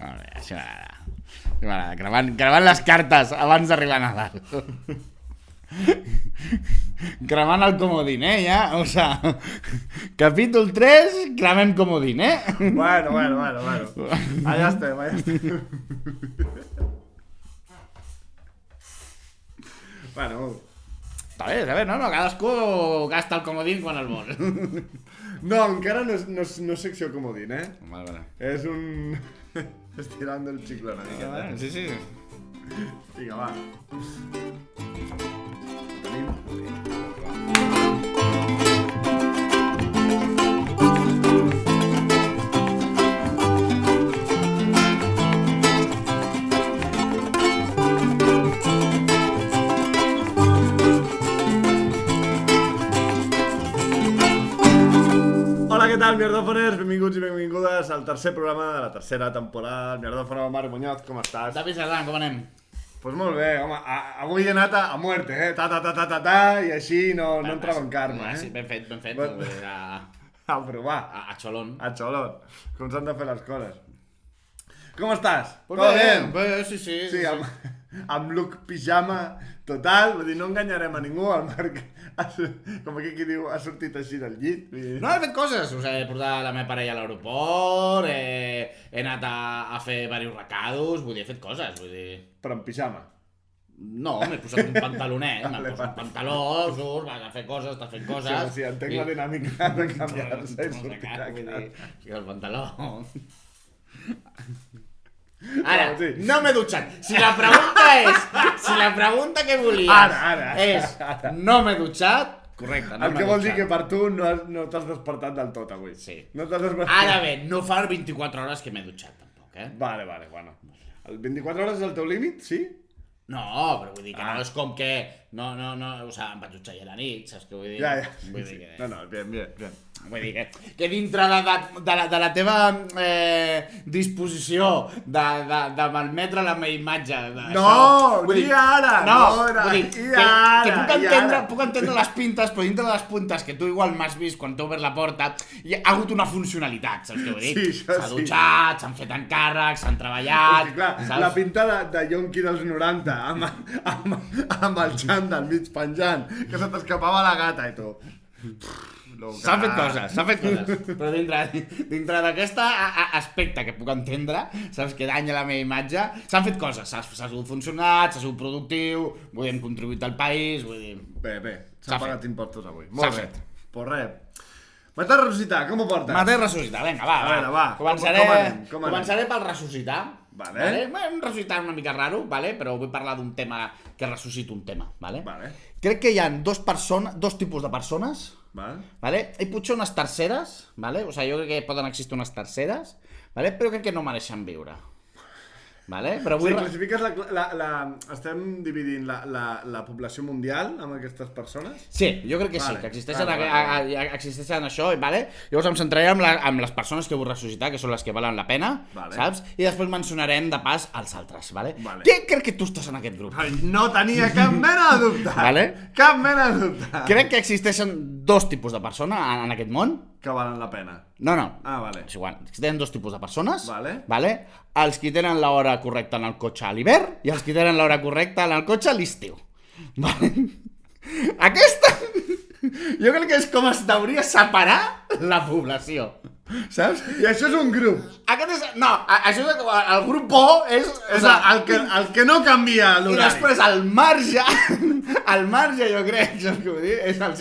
Molt bé, així m'agrada. Gravant les cartes abans d'arribar a Nadal. Cremant el comodín, ja? O sea, capítol 3, cremem comodín, Bueno. Allà estem. Bueno... Està bé, no? Cadascú gasta el comodín quan el vol. No, encara no és secció comodín, Vale. És un... Estirando el chicle una mica. Sí. Vinga, va. Hola, què tal, mierdòfoners? Benvinguts i benvingudes al tercer programa de la tercera temporada. Mierdòfona, Marc Muñoz, com estàs? David Cerdán, com anem? Pues molt bé, home, avui he anat a muerte, ta, i així no entrava en karma, Sí, ben fet. A provar. A xolón. A xolón, com s'han de fer les coses. Com estàs? Pues Tot bé? Bé, sí. Sí, amb look pijama total, vull dir, no enganyarem a ningú, el Marc, com aquí diu, ha sortit així del llit. No, he fet coses, he portat la meva parella a l'aeroport, he anat a fer diversos recados, vull dir, he fet coses, vull dir... Però en pijama. No, m'he posat un pantalonet, m'he posat un pantaló, surt, vas a fer coses, estàs fent coses... Sí, entenc la dinàmica de canviar-se i sortir a casa. Sí, el pantaló... Ara, no m'he dutxat. Si la pregunta que volies és no m'he dutxat, correcte, no m'he dutxat. El que vol dir que per tu no t'has despertat del tot avui. Sí. No t'has despertat. Ara bé, no fa 24 hores que m'he dutxat tampoc, Vale, bueno. El 24 hores és el teu límit, sí? No, però vull dir que no és com que... No, o sigui, em vaig dutxar ahir a la nit, saps què vull dir? Ja. Vull dir que... No, bien. Vull dir que dintre de la teva disposició de malmetre la meva imatge... Ara! Vull dir que puc entendre les pintes, però dintre de les puntes que tu igual m'has vist quan t'he obert la porta, hi ha hagut una funcionalitat, saps què vull dir? Sí, això sí. S'ha dutxat, s'han fet encàrrecs, s'han treballat... Clar, saps? la pinta de yonqui dels 90 amb el xandall mig penjant, que se t'escapava la gata i tu... S'han fet coses, però dintre d'aquest aspecte que puc entendre, saps, que danya la meva imatge, s'han fet coses, s'ha sigut funcionat, s'ha sigut productiu, vull dir, hem contribuït al país, vull dir... Bé, s'han pagat impostos avui. S'ha fet. Pues res. M'has de ressuscitar, com ho portes? M'has de ressuscitar, vinga, va. Començaré pel ressuscitar. Vale. Un ressuscitar una mica raro, vale? Però vull parlar d'un tema que ressuscita un tema, vale? Crec que hi ha dos tipus de persones, vale? I potser unes terceres, vale? O sigui, jo crec que poden existir unes terceres, vale? Però crec que no mereixen viure. Vale? Però vull... classifiques estem dividint la població mundial amb aquestes persones? Sí, jo crec que sí, que existeixen això, vale? Llavors em centraré amb les persones que vull ressuscitar, que són les que valen la pena, saps? I després mencionarem de pas els altres, vale? Què crec que tu estàs en aquest grup? No tenia cap mena de dubte! Vale? Cap mena de dubte! Crec que existeixen dos tipus de persona en aquest món. Que valen la pena. No. Vale. És igual. Existeixen dos tipus de persones. Vale. Els que tenen l'hora correcta en el cotxe a l'hivern i els que tenen l'hora correcta en el cotxe a l'estiu. Vale. Aquesta... Jo crec que és com es hauria separar la població. Saps? I això és un grup. No, això és el grup O és el que no canvia l'horari. I després el marge jo crec, saps què vull dir? És els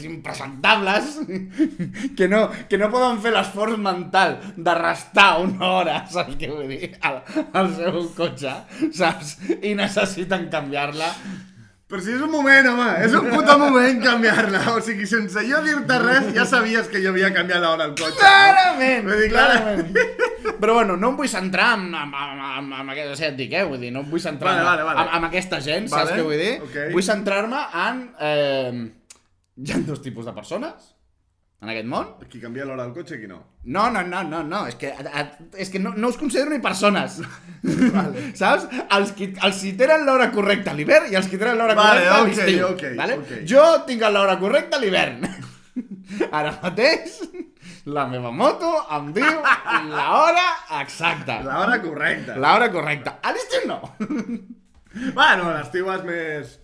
impresentables que no poden fer l'esforç mental de restar una hora, saps què vull dir? Al seu cotxe, saps? I necessiten canviar-la. Però si és un moment, home, és un puto moment canviar-la. O sigui, sense jo dir-te res, ja sabies que jo havia canviat l'hora al cotxe. Clarament, clarament. Però bueno, no em vull centrar en aquesta, ja et dic, vull dir, no em vull centrar en aquesta gent, saps què vull dir? Vull centrar-me en... Hi ha dos tipus de persones en aquest món. Qui canvia l'hora del cotxe i qui no. No, és que no us considero ni persones. Saps? Els que tenen l'hora correcta a l'hivern i els que tenen l'hora correcta a l'estiu. Jo tinc l'hora correcta a l'hivern. Ara mateix La meva moto em diu l'hora exacta. L'hora correcta. L'hora correcta. A l'estiu no. Bueno, l'estiu és més...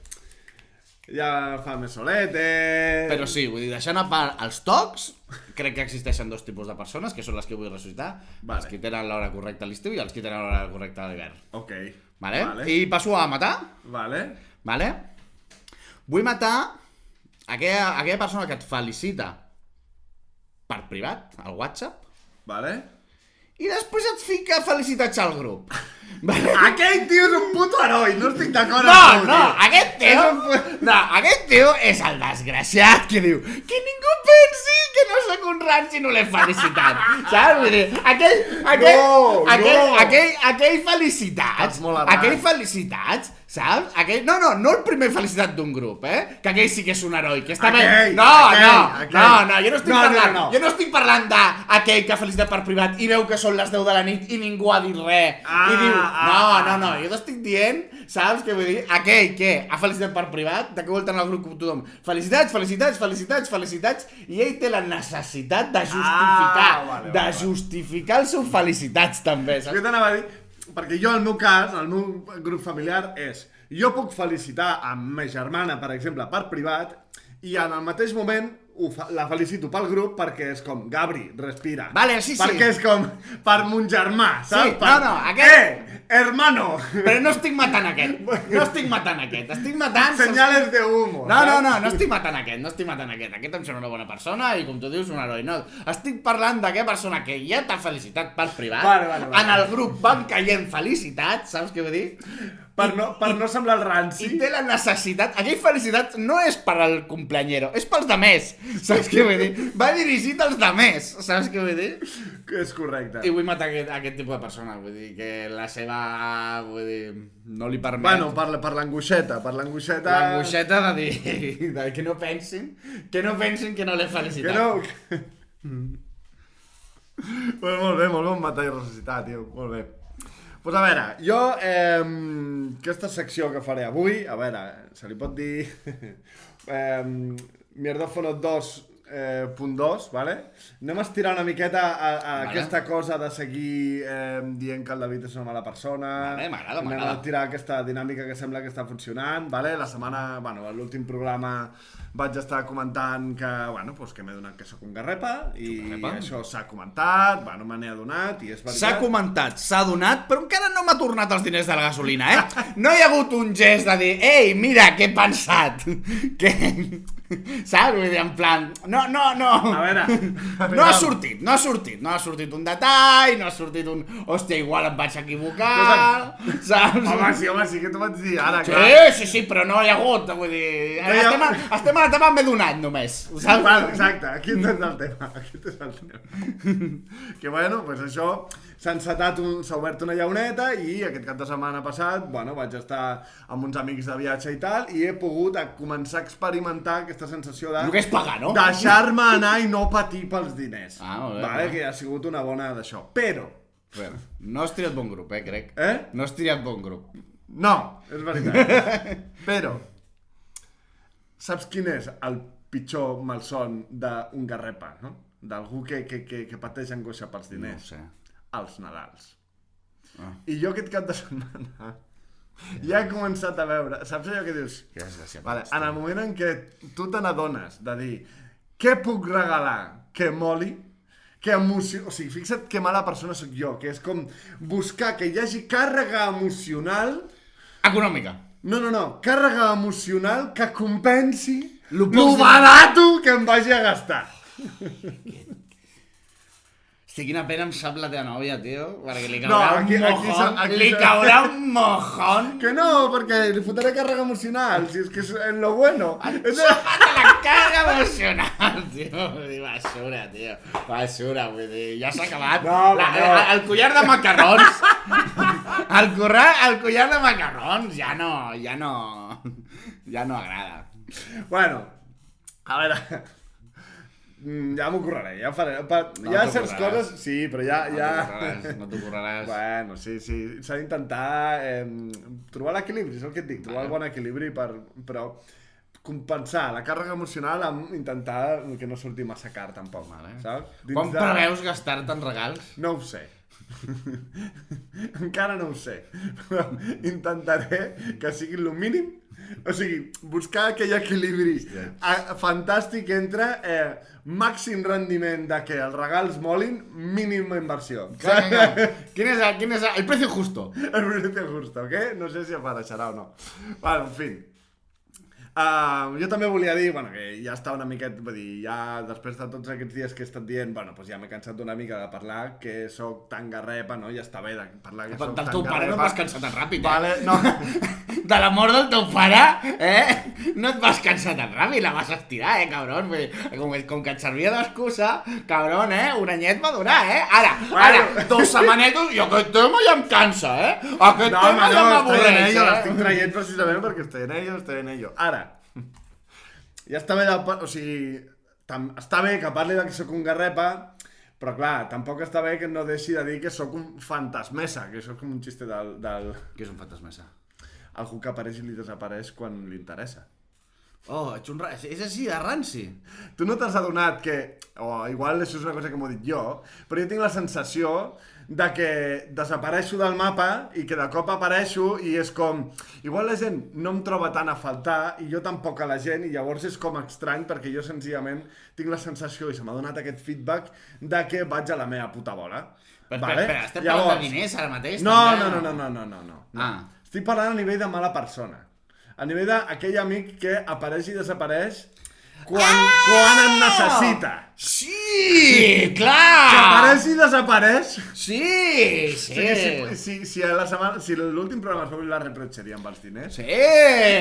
Ja fa més soletes... Però sí, vull dir, deixant a part els tocs, crec que existeixen dos tipus de persones, que són les que vull ressuscitar. Els que tenen l'hora correcta a l'estiu i els que tenen l'hora correcta a l'hivern. Ok. Vale? I passo a matar. Vale. Vull matar aquella persona que et felicita per privat, al WhatsApp. Vale. I després et fica felicitats al grup. Aquell tio és un puto heroi, no estic d'acord amb tu. No, aquest tio és el desgraciat que diu que ningú pensi que no sóc un ranci i no l'he felicitat. Saps? Vull dir, aquell felicitats, saps? No el primer felicitat d'un grup, que aquell sí que és un heroi, que està bé. No, jo no estic parlant. Jo no estic parlant d'aquell que ha felicitat per privat i veu que són les 10 de la nit i ningú ha dit res i diu, no, jo t'estic dient, saps què vull dir? Aquell que ha felicitat per privat, de què vol tenir el grup com tothom, felicitats, i ell té la necessitat de justificar els seus felicitats també, saps? Jo t'anava a dir, perquè jo, el meu cas, el meu grup familiar és, jo puc felicitar a ma germana, per exemple, per privat, i en el mateix moment la felicito pel grup perquè és com, Gabri, respira. Vale, sí. Perquè és com, per mon germà, saps? Sí, aquest... hermano! Però no estic matant aquest. Estic matant... Senyales de humo. No estic matant aquest. Aquest em sembla una bona persona i, com tu dius, un heroi. No, estic parlant d'aquella persona que ja t'ha felicitat per privat. Vale. En el grup van caient felicitats, saps què vull dir? Per no semblar el ranci. I té la necessitat... Aquell felicitat no és per al cumpleañero, és pels demés. Saps què vull dir? Va dirigit als demés. Saps què vull dir? És correcte. I vull matar aquest tipus de persona. Vull dir que la seva... Vull dir... No li permet... Bueno, per l'angoixeta. L'angoixeta de dir... Que no pensin que no l'he felicitat. Que no... Molt bé, matar i ressuscitar, tio. Molt bé. Pues a veure, jo, aquesta secció que faré avui, a veure, se li pot dir Mierdófono 2.2, vale? Anem a estirar una miqueta a aquesta cosa de seguir dient que el David és una mala persona. M'agrada. Anem a tirar aquesta dinàmica que sembla que està funcionant, vale? La setmana, bueno, a l'últim programa vaig estar comentant que, bueno, pues que m'he donat que sóc un garrepa i això s'ha comentat, bueno, me n'he adonat i és veritat. S'ha comentat, s'ha donat, però encara no m'ha tornat els diners de la gasolina, No hi ha hagut un gest de dir, ei, mira, què he pensat, que... Saps? Vull dir, en plan, no. A veure, no ha sortit un detall, no ha sortit un, hòstia, igual em vaig equivocar, saps? Home, sí que t'ho vaig dir ara, clar. Sí, però no hi ha hagut, vull dir, estem a la etapa m'he donat només, saps? Bueno, exacte, aquí és el tema, que bueno, pues això, s'ha obert una llauneta i aquest cap de setmana passat, bueno, vaig estar amb uns amics de viatge i tal, i he pogut començar a experimentar aquesta sensació de... El que és pagar, no? Deixar-me anar i no patir pels diners. Molt bé. Vale, que ha sigut una bona d'això. Però... No has triat bon grup, crec. No has triat bon grup. No, és veritat. Però... Saps quin és el pitjor malson d'un garrepa, no? D'algú que pateix angoixa pels diners? No ho sé. Els Nadals. I jo aquest cap de setmana ja he començat a veure, saps allò que dius? Vale, en el moment en què tu te n'adones de dir què puc regalar que moli, que emocioni... O sigui, fixa't que mala persona sóc jo, que és com buscar que hi hagi càrrega emocional... Econòmica. No, càrrega emocional que compensi lo barato que em vagi a gastar. Hosti, quina pena em sap la teva nòvia, tio, perquè li caurà li caurà un mojón. Que no, perquè li fotré càrrega emocional, si és que és lo bueno. La càrrega emocional, tio, basura, tio, basura, vull dir, ja s'ha acabat. El collar de macarrons, el collar de macarrons ja no agrada. Bueno, a veure... Ja m'ho curraré, ja ho faré. Hi ha certes coses... Sí, però ja... No t'ho curraràs. Bueno, sí. S'ha d'intentar trobar l'equilibri, és el que et dic, trobar el bon equilibri, però compensar la càrrega emocional amb intentar que no surti massa car, tampoc, saps? Quan preveus gastar-te en regals? No ho sé. Encara no ho sé. Però intentaré que sigui el mínim. O sigui, buscar aquell equilibri fantàstic entre màxim rendiment de que els regals molin, mínima inversió. Quin és el precio justo? El precio justo, ¿ok? No sé si apareixerà o no. Bueno, en fin. Jo també volia dir, bueno, que ja està una miqueta, vull dir, ja després de tots aquests dies que he estat dient, bueno, doncs ja m'he cansat una mica de parlar que soc tan garrepa, no? Ja està bé de parlar que soc tan garrepa. Del teu pare no et vas cansar tan ràpid, Vale, no. De l'amor del teu pare, no et vas cansar tan ràpid, la vas estirar, cabron. Com que et servia d'excusa, cabron, un anyet va durar, Ara, 2 setmanetes, i aquest tema ja em cansa, Aquest tema ja m'avorreix, l'estic traient precisament perquè estoy en ello. Ara, ja està bé, o sigui, està bé que parli de que sóc un garrepa, però clar, tampoc està bé que no deixi de dir que sóc un fantasmesa, que això és com un xiste del... Què és un fantasmesa? Algú que apareix i li desapareix quan li interessa. Oh, és així, de ranci. Tu no t'has adonat que, igual això és una cosa que m'ho dit jo, però jo tinc la sensació de que desapareixo del mapa i que de cop apareixo i és com... Igual la gent no em troba tant a faltar i jo tampoc a la gent, i llavors és com estrany perquè jo senzillament tinc la sensació, i se m'ha donat aquest feedback, de que vaig a la meva puta bola. Però estem parlant de diners ara mateix? No. Estic parlant a nivell de mala persona. A nivell d'aquell amic que apareix i desapareix quan en necessita. Sí, clar! Que apareix i desapareix. Sí. Si l'últim programa es va obrir la reprocheria amb els diners. Sí.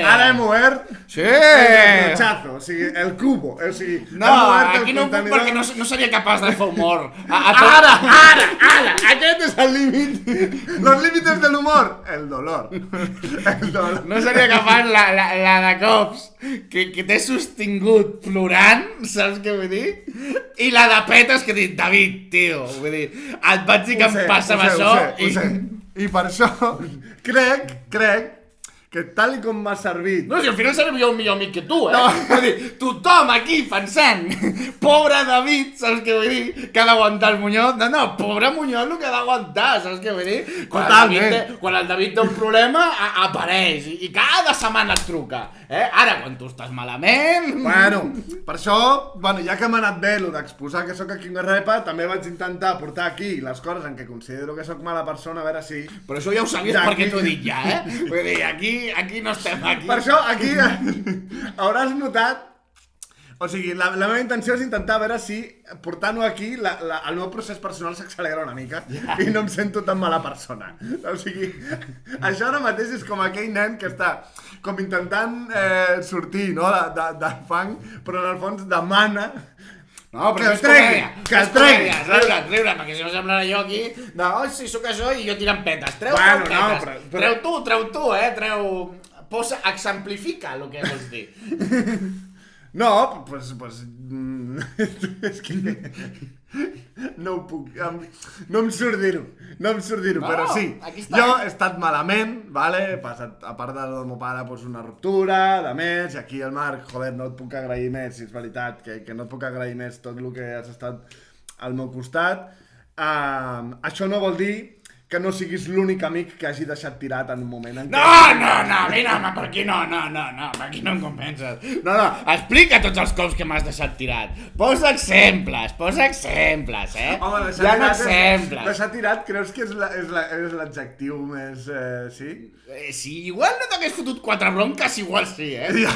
Ara hem obert el reprochazo, o sigui, el cubo. O sigui, no, aquí no puc perquè no seria capaç de fer humor. Ara! Aquest és el límit. Los límites de l'humor. El dolor. No seria capaç la de cops que t'he sostingut plorant, saps què vull dir? I la de petes que he dit, David, tio, vull dir, et vaig dir que em passava això i per això crec que tal com m'ha servit... No, si al final seré jo un millor amic que tu, No. Vull dir, tothom aquí pensant, pobre David, saps què vull dir, que ha d'aguantar el Muñoz. No, pobre Muñoz el que ha d'aguantar, saps què vull dir? Quan el David té un problema, apareix i cada setmana et truca. Ara, quan tu estàs malament... Bueno, per això, ja que m'ha anat bé el d'exposar que sóc aquí una repa, també vaig intentar portar aquí les coses en què considero que sóc mala persona, a veure si... Però això ja ho sabies perquè t'ho he dit ja, Vull dir, aquí no estem aquí. Per això, aquí hauràs notat... O sigui, la meva intenció és intentar veure si portant-ho aquí el meu procés personal s'accelera una mica i no em sento tan mala persona. O sigui, això ara mateix és com aquell nen que està com intentant sortir del fang, però en el fons demana... No, però que el tregui! Riure, perquè si no semblarà jo aquí... No, si sóc això i jo tirant petes. Treu tu, Posa, exemplifica el que vols dir. No, pues és que no ho puc, no em surt dir-ho, però sí, jo he estat malament, vale? A part del meu pare, pues una ruptura, de més, i aquí el Marc, joder, no et puc agrair més, si és veritat, que no et puc agrair més tot el que has estat al meu costat. Això no vol dir que no siguis l'únic amic que hagi deixat tirat en un moment en què... No, per aquí no, per aquí no em compenses. No, explica tots els cops que m'has deixat tirat. Posa exemples, Home, deixar tirat creus que és l'adjectiu més... sí? Si igual no t'hagués fotut 4 bronques, igual sí, Ja,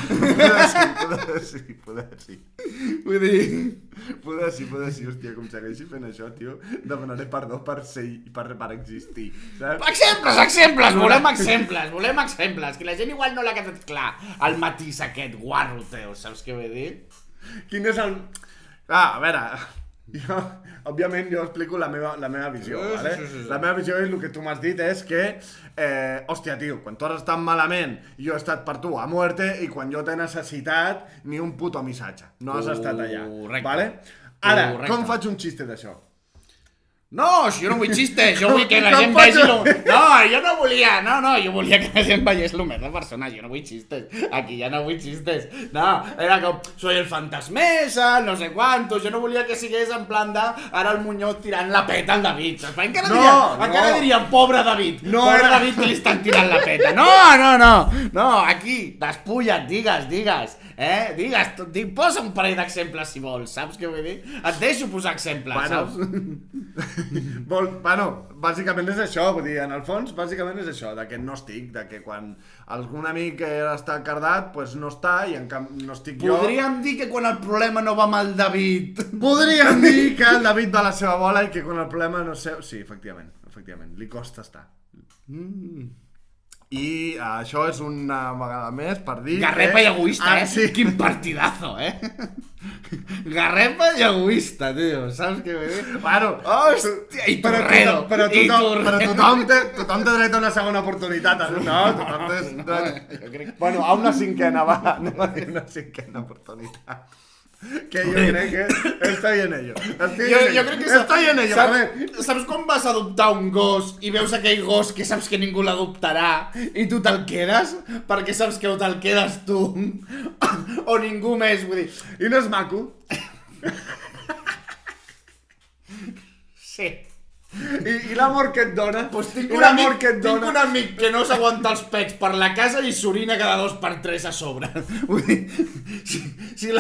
poder sí. Vull dir... Poder sí, hòstia, com segueixi fent això, tio, demanaré perdó per existir, saps? Exemples, volem exemples, que la gent igual no l'ha quedat clar, el matís aquest guarro teu, saps què vull dir? Quin és el... a veure, òbviament jo explico la meva visió, vale? Sí. La meva visió és el que tu m'has dit, és que, hòstia, tio, quan tu has estat malament, jo he estat per tu a muerte, i quan jo t'he necessitat, ni un puto missatge, no has estat allà, vale? Ara, com faig un xiste d'això? No, si jo no vull xistes, jo vull que la gent vegi... No, jo no volia, jo volia que la gent veiés el més de persona, jo no vull xistes, aquí ja no vull xistes. No, era com, soy el fantasmesa, no sé quantos, jo no volia que sigués en plan de, ara el Muñoz tirant la peta al David, saps? Encara dirien, pobre David, pobre David que li estan tirant la peta. No, aquí, despulla't, digues, posa un parell d'exemples si vols, saps què vull dir? Et deixo posar exemples, saps? Bueno, bàsicament és això, vull dir, en el fons, bàsicament és això, de que no estic, de que quan algun amic està cardat, doncs no està, i en canvi no estic jo... Podríem dir que quan el problema no va amb el David... Podríem dir que el David va a la seva bola i que quan el problema no sé... Sí, efectivament, li costa estar. I això és una vegada més per dir... Garrepa i egoista, sí. Quin partidazo, Garrepa i egoista, tio, saps què vull dir? Bueno, hòstia, i Torredo. Però tothom té dret a una segona oportunitat, no? Tothom té dret... Bueno, a una cinquena, va, anem a dir una cinquena oportunitat. Que jo crec que estoy en ello. Estoy en ello. Saps quan vas adoptar un gos i veus aquell gos que saps que ningú l'adoptarà i tu te'l quedes? Perquè saps que o te'l quedes tu o ningú més, vull dir... I no és maco? Sí. I l'amor que et dona? Pues tinc un amic que no s'aguanta els pets per la casa i s'orina cada 2 per 3 a sobre. Vull dir, si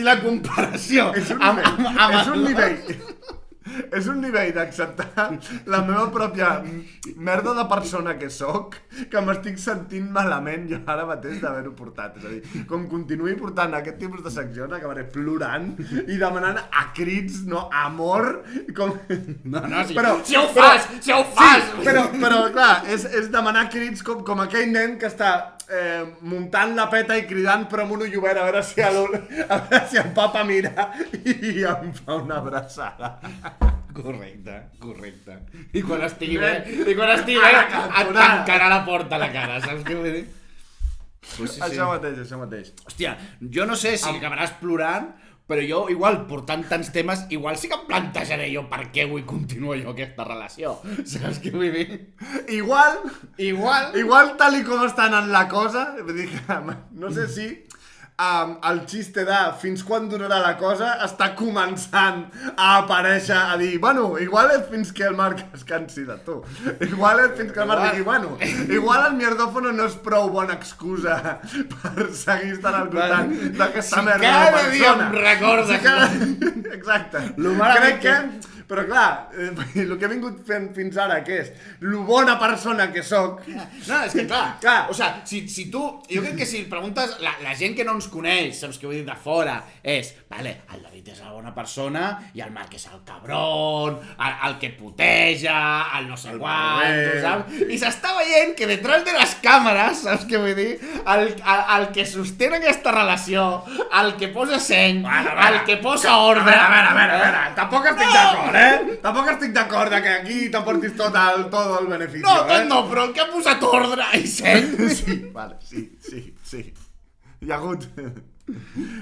la comparació és un nivell d'acceptar la meva pròpia merda de persona que sóc, que m'estic sentint malament jo ara mateix d'haver-ho portat. És a dir, com continuï portant aquest tipus de seccions, acabaré plorant i demanant a crits, no, amor, com... Si ho fas! Sí, però clar, és demanar crits com aquell nen que està muntant la peta i cridant però amb un ull obert a veure si el papa mira i em fa una abraçada. Correcte. I quan estigui bé, et tancarà la porta a la cara, saps què vull dir? Pues sí. Això mateix. Hòstia, jo no sé si acabaràs plorant, però jo, igual, portant tants temes, igual sí que em plantejaré jo per què vull continuar jo aquesta relació. Saps què vull dir? Igual tal i com està anant la cosa, vull dir que no sé si el xiste de fins quan durarà la cosa està començant a aparèixer, a dir, bueno, igual és fins que el Marc es cansi de tu. Igual és fins que el Marc digui, bueno, igual el mierdòfono no és prou bona excusa per seguir estant al voltant d'aquesta merda de persona. Cada dia em recordes. Exacte. Crec que... Però clar, el que he vingut fent fins ara, què és? Lo bona persona que sóc. No, és que clar. O sigui, si tu... Jo crec que si preguntes la gent que no ens coneix, saps què vull dir, de fora, és, vale, el David és la bona persona i el Marc és el cabron, el que puteja, el no sé quant, saps? I s'està veient que detrás de les càmeres, saps què vull dir, el que sostén aquesta relació, el que posa seny, el que posa ordre... A veure, tampoc estic d'acord. Tampoc estic d'acord que aquí t'aportis tot el benefici. No, però el que ha posat ordre i seny. Sí, vale, sí. Hi ha hagut...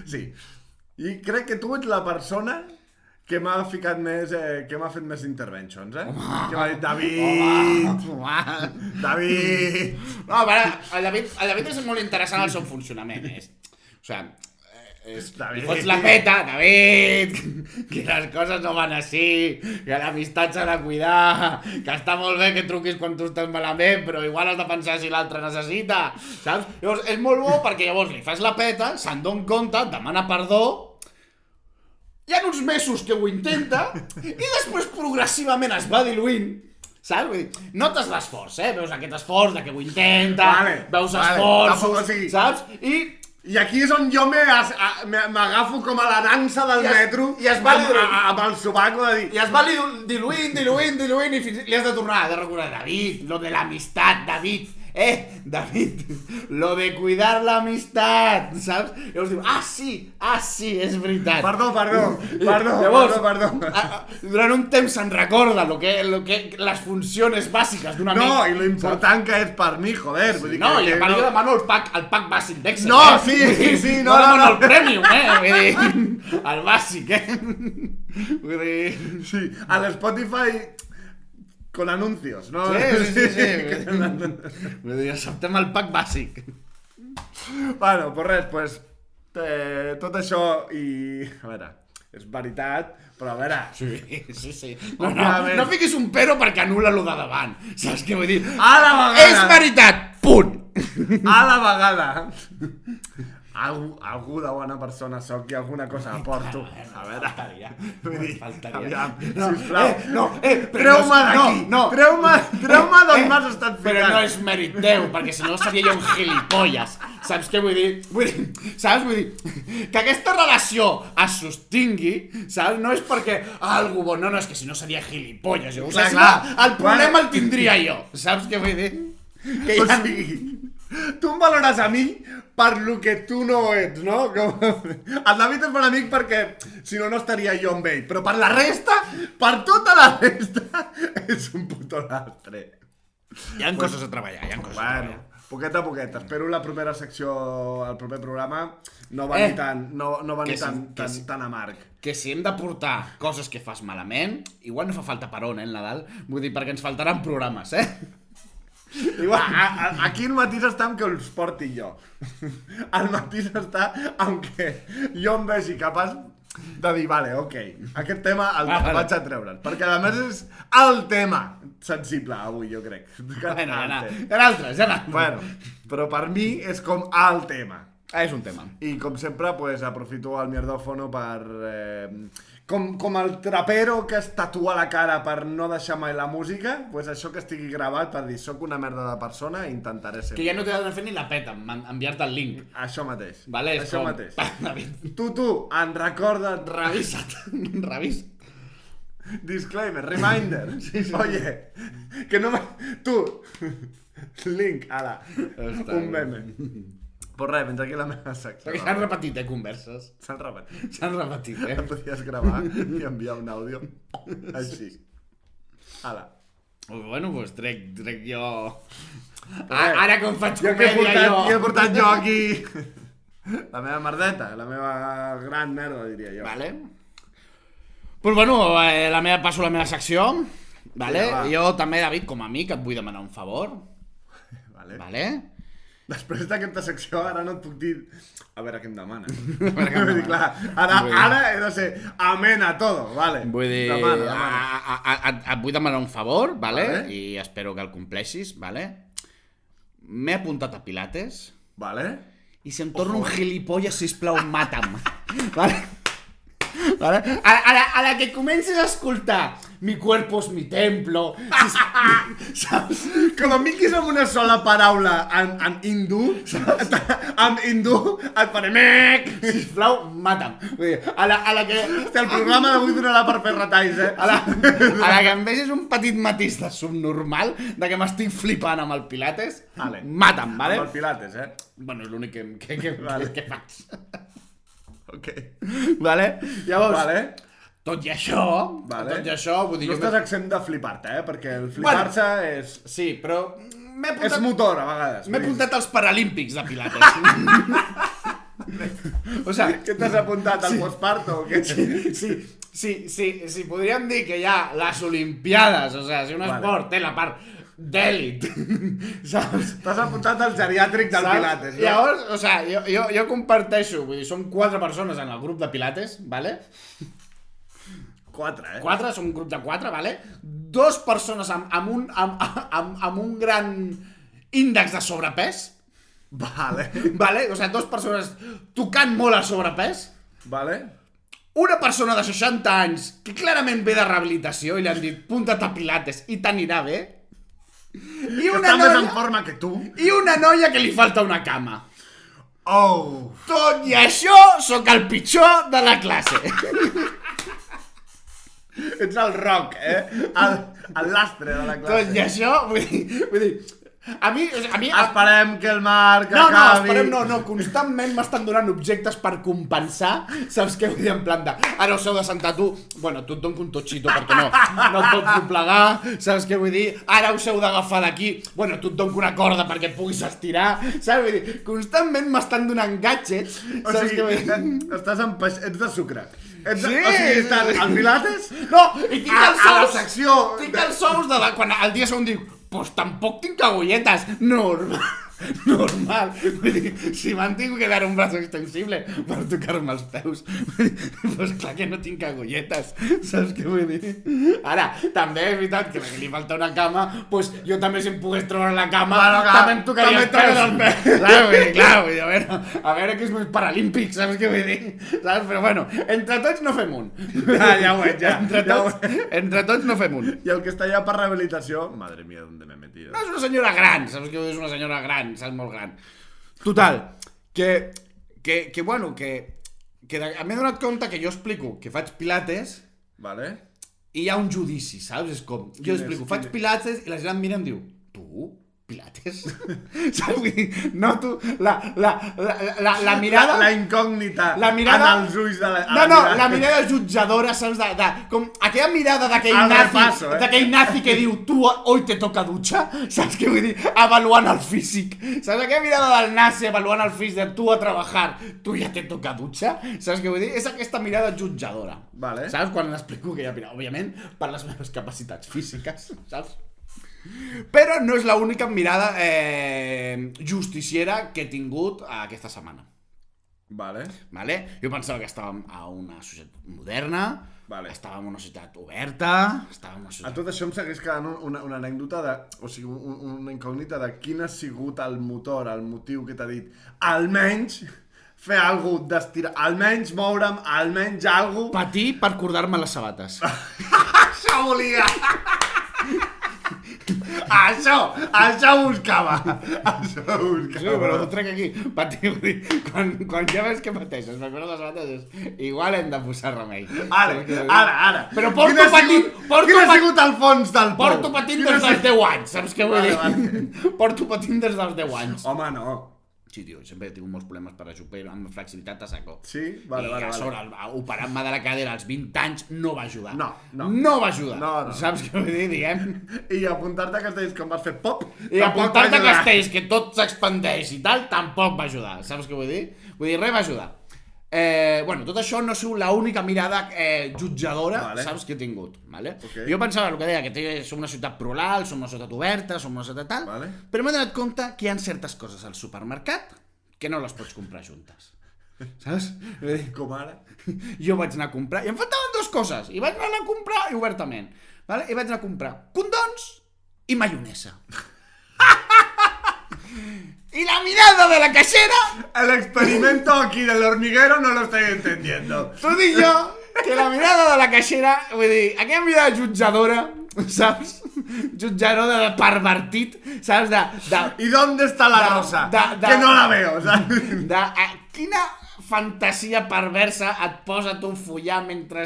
Sí. I crec que tu ets la persona que m'ha ficat més... que m'ha fet més interventions, que m'ha dit, David... No, a veure, el David és molt interessant el seu funcionament. O sigui... li fots la peta, David, que les coses no van així, que l'amistat s'ha de cuidar, que està molt bé que truquis quan tu estàs malament, però igual has de pensar si l'altre necessita, saps? Llavors és molt bo perquè llavors li fas la peta, se'n dona compte, demana perdó, hi ha uns mesos que ho intenta i després progressivament es va diluint. Saps? Vull dir, notes l'esforç, veus aquest esforç de que ho intenta, veus esforços, saps? I aquí és on jo m'agafo com a la dansa del metro amb el sobaco de dir... I es va diluint i li has de tornar, de recordar, David, lo de l'amistat, David, David, lo de cuidar l'amistat, saps? Llavors diu, sí, és veritat. Perdó. Llavors, durant un temps se'n recorda lo que les funcions bàsiques d'un amic. No, i lo important que és per mi, joder. Vull dir no, i a part jo demano el pack bàsic d'Excel. No, sí, no demano el premium, vull dir, el bàsic, vull dir... Sí, a l'Spotify... Con anuncios, no? Sí. Vull dir, acceptem el pack bàsic. Bueno, pues res, pues... tot això i... A veure, és veritat, però a veure... Sí. No fiquis un pero perquè anul·la lo de davant. Saps què vull dir? A la vegada! És veritat, punt! A la vegada! Algú de bona persona soc i alguna cosa aporto. A veure, faltaria. Sisplau, treu-me d'aquí. Treu-me d'on m'has estat ficant. Però no és mèrit teu, perquè si no seria jo un gilipolles. Saps què vull dir? Saps? Vull dir que aquesta relació es sostingui, saps? No és perquè algú bo, no, és que si no seria gilipolles. Jo ho sé, el problema el tindria jo. Saps què vull dir? O sigui, tu em valores a mi per lo que tu no ets, no? El David és bon amic perquè si no, no estaria jo amb ell. Però per la resta, per tota la resta, és un puto lastre. Hi ha coses a treballar, Poquet a poquet. Espero la propera secció, el proper programa, no va ni tan amarg. Que si hem de portar coses que fas malament, igual no fa falta parón, el Nadal. Vull dir, perquè ens faltaran programes, Aquí el matís està amb que els porti jo. El matís està amb que jo em vegi capaç de dir, vale, ok, aquest tema el vaig a treure'l. Perquè a més és el tema sensible avui, jo crec. Bueno, hi ha altres. Bueno, però per mi és com el tema. És un tema. I com sempre, pues, aprofito el mierdòfono per... Com el trapero que es tatua la cara per no deixar mai la música, pues això que estigui gravat per dir soc una merda de persona i intentaré ser. Que ja no t'he de fer ni la peta, enviar-te el link. Això mateix. Vale, això mateix. Tu, en recorda't. Revisa. Disclaimer, reminder. Sí. Oye, que no me... Tu, link, ala, un meme. Pues res, vens aquí la meva secció. Perquè s'han repetit, converses. S'han repetit. S'han repetit, Em podies gravar i enviar un àudio així. Ala. Bueno, doncs trec jo... Ara com faig comèdia jo... He portat jo aquí la meva merdeta, la meva gran merda, diria jo. Vale. Pues bueno, passo la meva secció. Vale. Jo també, David, com a amic, et vull demanar un favor. Vale. Després d'aquesta secció ara no et puc dir a veure què em demana. Clar, ara he de ser amén a todo, vale. Vull dir, et vull demanar un favor, vale? I espero que el compleixis, vale? M'he apuntat a Pilates. Vale. I si em torno un gilipolles, sisplau, mata'm. Vale? A la que comences a escoltar mi cuerpo es mi templo, saps? Com a mi que és amb una sola paraula en hindú, en hindú et faré mec, sisplau, mata'm. A la que... El programa d'avui donarà per fer retalls, A la que em vegis un petit matís de subnormal, de que m'estic flipant amb el Pilates, mata'm, vale? Amb el Pilates, Bueno, és l'únic que faig. Ok. Vale? Llavors, vale. Tot i això, vull dir... No estàs exempt de flipar-te, perquè el flipar-se és... Sí, però... És motor, a vegades. M'he apuntat als Paralímpics de Pilates. O sigui, què t'has apuntat, al postparto o què? Sí, podríem dir que hi ha les Olimpiades, o sigui, si un esport té la part d'èlit, saps? T'has apuntat al geriàtric del Pilates, no? Llavors, o sigui, jo comparteixo, vull dir, som 4 persones en el grup de Pilates, vale? 4, 4, som un grup de 4, vale? 2 persones amb un gran índex de sobrepès. Vale. O sigui, 2 persones tocant molt el sobrepès. Vale. Una persona de 60 anys que clarament ve de rehabilitació i li han dit punta't a Pilates i t'anirà bé. I està més en forma que tu. I una noia que li falta una cama. Oh. Tot i això, sóc el pitjor de la classe. Ets el rock, el lastre de la classe. Tot i això, vull dir, Esperem que el Marc acabi... No, esperem no. Constantment m'estan donant objectes per compensar, saps què vull dir? En plan de, ara us heu de sentar tu, bueno, tu et dono un totxito perquè no et pots doblegar, saps què vull dir? Ara us heu d'agafar d'aquí, bueno, tu et dono una corda perquè et puguis estirar, saps? Vull dir, constantment m'estan donant gadgets, saps què vull dir? Ets de sucre. Sí! O sigui, estàs al Pilates? No, i tinc els a la sous, secció... Tinc els sous de quan el dia segon dic, pues tampoc tinc agulletes. Normal. Vull dir, si m'han tingut que dar un braç extensible per tocar-me els peus, pues clar que no tinc agulletes, saps què vull dir? Ara, també és veritat que li falta una cama, pues jo també si em pogués trobar la cama, també em tocaria els peus. Clar, vull dir, a veure que és més paralímpic, saps què vull dir? Saps? Però bueno, entre tots no fem un. Ja ho veig, ja. Entre tots no fem un. I el que està allà per rehabilitació, madre mía, ¿dónde me he metido? No, és una senyora gran, saps què vull dir? És una senyora gran, saps, molt gran. Total, que bueno, que m'he donat compte que jo explico que faig pilates, vale, i hi ha un judici, saps? És com, jo explico, faig pilates i la gent em mira i em diu, tu, pilates? Saps? Vull dir, noto la mirada... La incògnita en els ulls de la... No, la mirada jutjadora, saps? Com aquella mirada d'aquell nazi que diu, tu hoy te toca dutxa, saps què vull dir? Avaluant el físic. Saps? Aquella mirada del nazi avaluant el físic de tu a treballar, tu ja te toca dutxa, saps què vull dir? És aquesta mirada jutjadora. Vale. Saps? Quan explico que ja, òbviament, per les meves capacitats físiques, saps? Però no és l'única mirada justiciera que he tingut aquesta setmana. Vale. Jo pensava que estàvem a una societat moderna, estàvem en una societat oberta, A tot això em segueix quedant una anècdota o sigui, una incògnita de quin ha sigut el motor, el motiu que t'ha dit almenys fer alguna cosa d'estirar, almenys moure'm, almenys alguna cosa... Patir per cordar-me les sabates. Això volia! Això buscava. Sí, però ho trec aquí. Patir, quan ja veus que pateixes per cordar les sabates és igual hem de posar remei. Ara. Però porto patint... Quin ha sigut el fons del pou? Porto patint des dels 10 anys, saps què vull dir? Porto patint des dels 10 anys. Home, no. Sí, tio, sempre he tingut molts problemes per ajupar amb flexibilitat a saco. Sí? Vale. I a sobre, operar-me de la cadera als 20 anys no va ajudar. No va ajudar. No. Saps què vull dir, diguem? I apuntar-te a castells com vas fer pop, I apuntar-te a castells que tot s'expandeix i tal, tampoc va ajudar. Saps què vull dir? Vull dir, res va ajudar. Bueno, tot això no ha sigut l'única mirada jutjadora, saps, que he tingut, vale? Jo pensava el que deia, que som una ciutat plural, som una ciutat oberta, som una ciutat tal, però m'he donat compte que hi ha certes coses al supermercat que no les pots comprar juntes, saps? Com ara? Jo vaig anar a comprar, i em faltaven dues coses, i vaig anar a comprar obertament, vale? I vaig anar a comprar condons i maionesa. Y la mirada de la cajera... El experimento aquí del hormiguero no lo estoy entendiendo. T'ho dic jo, que la mirada de la cajera, vull dir, aquella mirada jutjadora, saps? Jutjadora de pervertit, saps? ¿Y dónde está la rosa? Que no la veo, saps? Quina fantasia perversa et posa tu follar mentre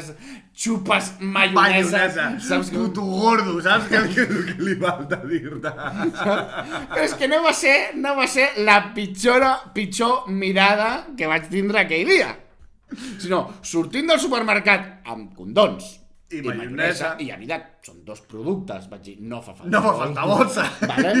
xupes maionesa. Saps? Puto gordo, saps? Que li falta dir-te. Però és que no va ser la pitjor mirada que vaig tindre aquell dia. Sinó, sortint del supermercat amb condons i maionesa, i a veritat, són dos productes, vaig dir, no fa falta bolsa. Vale?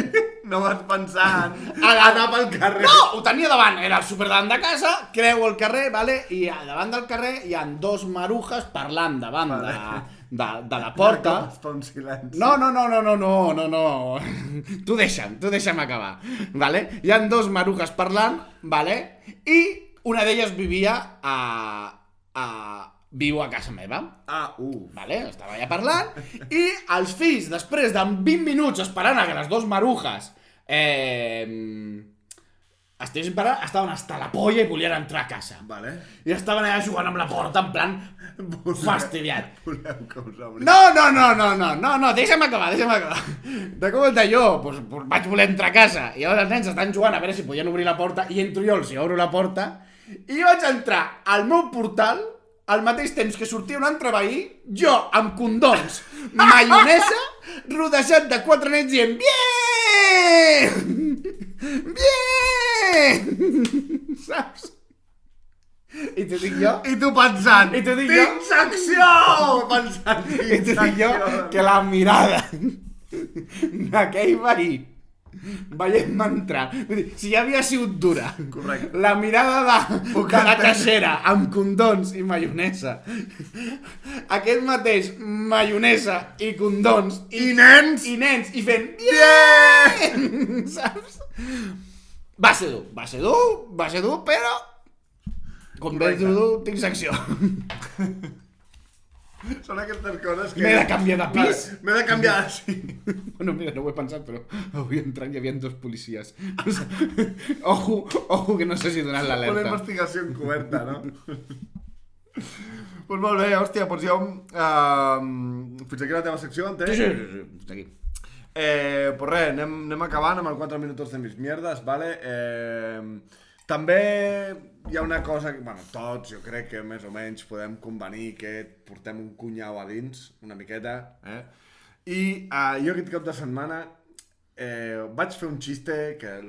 No vas pensar en anar pel carrer. No, ho tenia davant, era el súper davant de casa, creu el carrer, vale? I davant del carrer hi ha dos marujes parlant davant de la porta. Fa un silenci. No. Tu deixa'm acabar, vale? Hi ha dos marujes parlant, vale? I una d'elles vivia viu a casa meva. Vale? Estava allà parlant i els fills, després de 20 minuts esperant a que les dos marujes estiguessin parlant, estaven hasta la polla i volien entrar a casa. Vale. I estaven allà jugant amb la porta en plan fastidiat. Voleu que us obri? No, deixa'm acabar. De compte jo vaig voler entrar a casa i llavors els nens estan jugant a veure si podien obrir la porta i entro jo, els obro la porta i vaig entrar al meu portal al mateix temps que sortia un altre veí, jo amb condons, maionesa, rodejat de 4 nens dient bien! bien! Bien! Saps? I t'ho dic jo? I tu pensant, I t'ho dic jo? tinc secció! Pensant, I t'ho dic jo que la mirada d'aquell veí veient-me entrar, vull dir, si ja havia sigut dura, correcte, la mirada de la caixera amb condons i maionesa, aquest mateix maionesa i condons i nens i fent bien, saps? Va ser dur, però com veus dur, tinc secció. Són aquestes coses que... M'he de canviar de pis. M'he de canviar, sí. Bueno, mira, no ho he pensat, però avui entrant hi havia 2 policies. O sigui, ojo, que no sé si donar l'alerta. Una investigació encoberta, no? Pues molt bé, hòstia, doncs jo... fins aquí la teva secció, entenc? Sí, fins aquí. Pues res, anem acabant amb el 4 minuts de mis mierdes, vale? També hi ha una cosa que, bueno, tots jo crec que més o menys podem convenir que portem un cunyau a dins, una miqueta, I jo aquest cap de setmana vaig fer un xiste que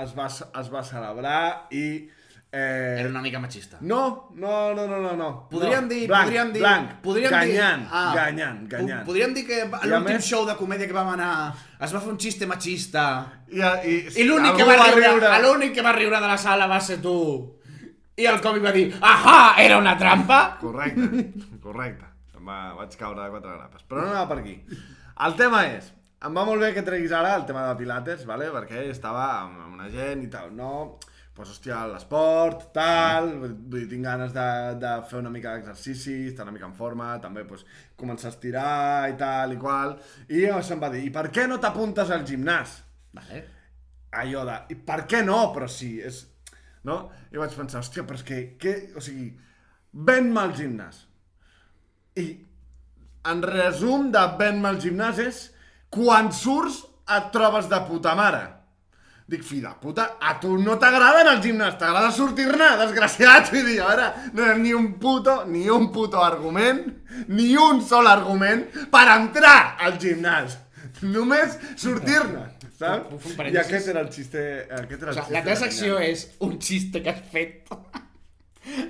es va celebrar i... Era una mica machista. No. Podríem dir... Blanc. Ganyant. Podríem dir que a l'últim show de comèdia que vam anar es va fer un xiste machista i l'únic que va riure de la sala va ser tu. I el còmic va dir, ahà, era una trampa? Correcte. Vaig caure de 4 grapes. Però no anava per aquí. El tema és, em va molt bé que treguis ara el tema de Pilates, vale? Perquè estava amb una gent i tal, no... Pues, hòstia, l'esport, tal, vull dir, tinc ganes de fer una mica d'exercici, estar una mica en forma, també pues, començar a estirar i tal i qual, i se'm va dir, i per què no t'apuntes al gimnàs? Vale. Allò de, i per què no? Però sí, és... No? I vaig pensar, hòstia, però és que o sigui, ven-me al gimnàs. I, en resum de ven-me al gimnàs és, quan surts et trobes de puta mare. Dic, fill de puta, a tu no t'agrada anar al gimnàs, t'agrada sortir-ne, desgraciat. Vull dir, a veure, no hi ha ni un puto argument, ni un sol argument per entrar al gimnàs. Només sortir-ne, saps? I aquest era el xiste... La teva secció és un xiste que has fet.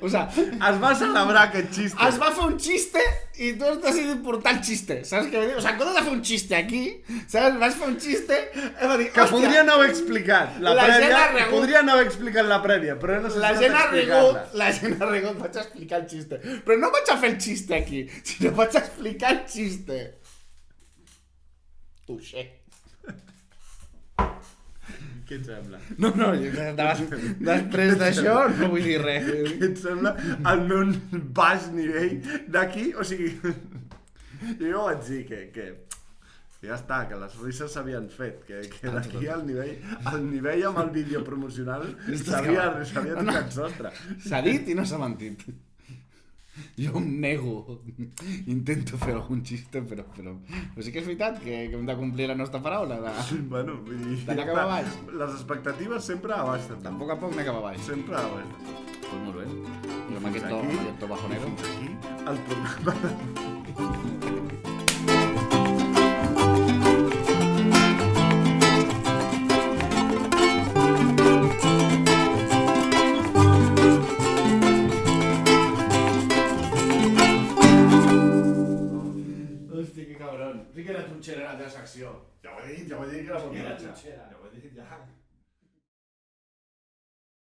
O sigui, es va celebrar aquest xiste. Es va fer un xiste i tu has decidit portar el xiste. Saps què vull dir? O sigui, en comptes de fer un xiste aquí, saps? Vas fer un xiste... Dir, que podria no haver explicat la prèvia. Podria no haver explicat la prèvia, però no la gent ha rigut, vaig explicar el xiste. Però no vaig a fer el xiste aquí, sinó vaig explicar el xiste. Touché. Què et sembla? No, després d'això no vull dir res. Què et sembla el meu baix nivell d'aquí? O sigui, jo vaig dir que ja està, que les risses s'havien fet, que d'aquí al nivell amb el vídeo promocional s'havia tocat sostre. S'ha dit i no s'ha mentit. Jo em nego, intento fer algun xiste, però sí que és veritat que hem de complir la nostra paraula bueno, vull dir, d'anar cap a baix. Les expectatives sempre a baix. A poc a poc anem cap a baix. Sempre a baix. Pues molt bé. I amb aquest to bajonero. Aquí el programa... Sí que era tronxera la teva secció. Ja ho he dit que era borratxa. Ja ho he dit, ja.